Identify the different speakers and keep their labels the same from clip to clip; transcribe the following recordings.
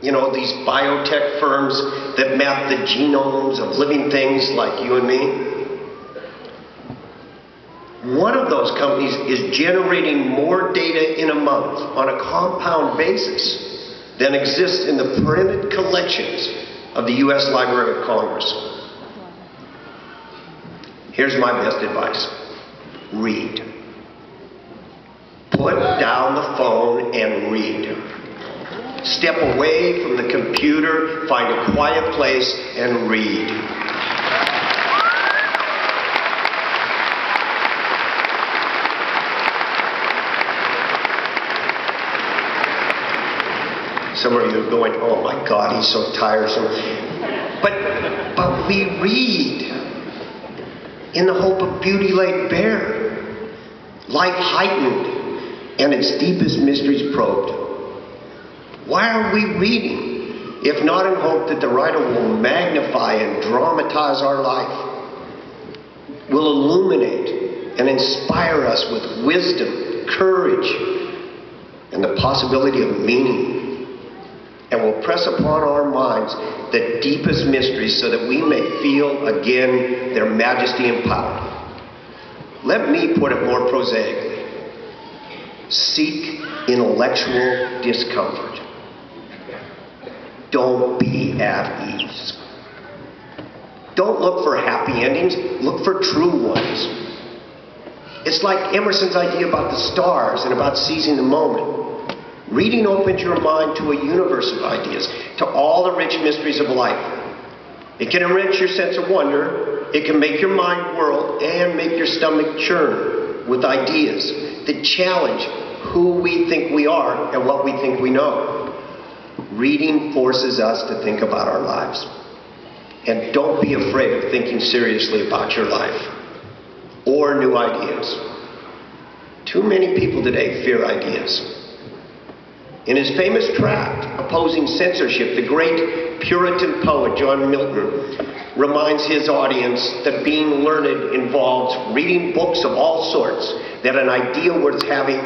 Speaker 1: You know, these biotech firms that map the genomes of living things like you and me. One of those companies is generating more data in a month on a compound basis than exists in the printed collections of the U.S. Library of Congress. Here's my best advice. Read. Put down the phone and read. Step away from the computer, find a quiet place, and read. Some of you are going, oh my God, he's so tiresome. But we read in the hope of beauty laid bare, life heightened, and its deepest mysteries probed. Why are we reading, if not in hope that the writer will magnify and dramatize our life, will illuminate and inspire us with wisdom, courage, and the possibility of meaning, and will press upon our minds the deepest mysteries so that we may feel again their majesty and power? Let me put it more prosaically. Seek intellectual discomfort. Don't be at ease. Don't look for happy endings, look for true ones. It's like Emerson's idea about the stars and about seizing the moment. Reading opens your mind to a universe of ideas, to all the rich mysteries of life. It can enrich your sense of wonder, it can make your mind whirl, and make your stomach churn with ideas that challenge who we think we are and what we think we know. Reading forces us to think about our lives. And don't be afraid of thinking seriously about your life or new ideas. Too many people today fear ideas. In his famous tract opposing censorship, the great Puritan poet John Milton reminds his audience that being learned involves reading books of all sorts, that an idea worth having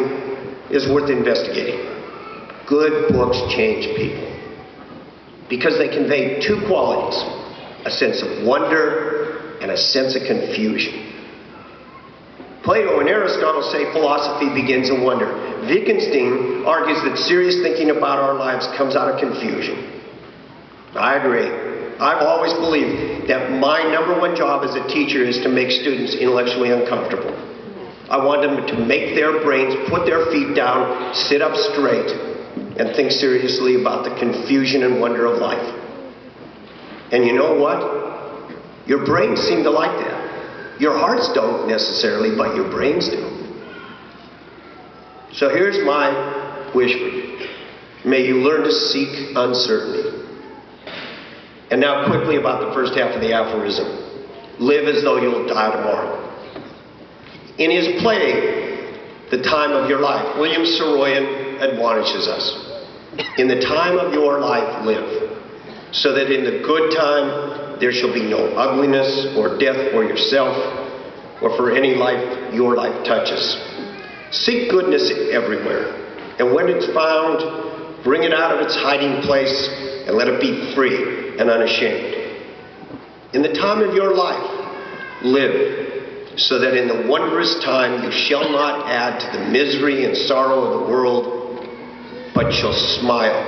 Speaker 1: is worth investigating. Good books change people because they convey two qualities, a sense of wonder and a sense of confusion. Plato and Aristotle say philosophy begins in wonder. Wittgenstein argues that serious thinking about our lives comes out of confusion. I agree. I've always believed that my number one job as a teacher is to make students intellectually uncomfortable. I want them to make their brains put their feet down, sit up straight, and think seriously about the confusion and wonder of life. And you know what? Your brains seem to like that. Your hearts don't necessarily, but your brains do. So here's my wish for you. May you learn to seek uncertainty. And now quickly about the first half of the aphorism. Live as though you'll die tomorrow. In his play, The Time of Your Life, William Saroyan admonishes us. In the time of your life, live, so that in the good time there shall be no ugliness or death for yourself or for any life your life touches. Seek goodness everywhere, and when it's found, bring it out of its hiding place and let it be free and unashamed. In the time of your life, live, so that in the wondrous time you shall not add to the misery and sorrow of the world, but shall smile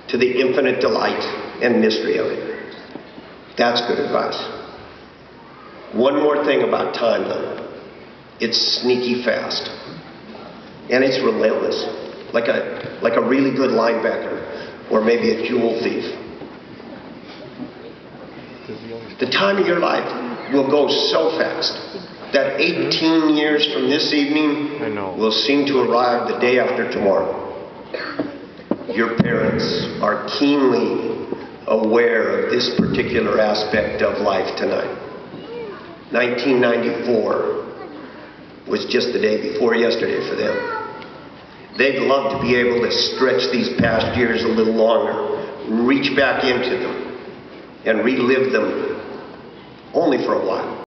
Speaker 1: to the infinite delight and mystery of it. That's good advice. One more thing about time, though. It's sneaky fast. And it's relentless. Like a really good linebacker. Or maybe a jewel thief. The time of your life will go so fast that 18 years from this evening will seem to arrive the day after tomorrow. Your parents are keenly aware of this particular aspect of life tonight. 1994 was just the day before yesterday for them. They'd love to be able to stretch these past years a little longer, reach back into them, and relive them only for a while.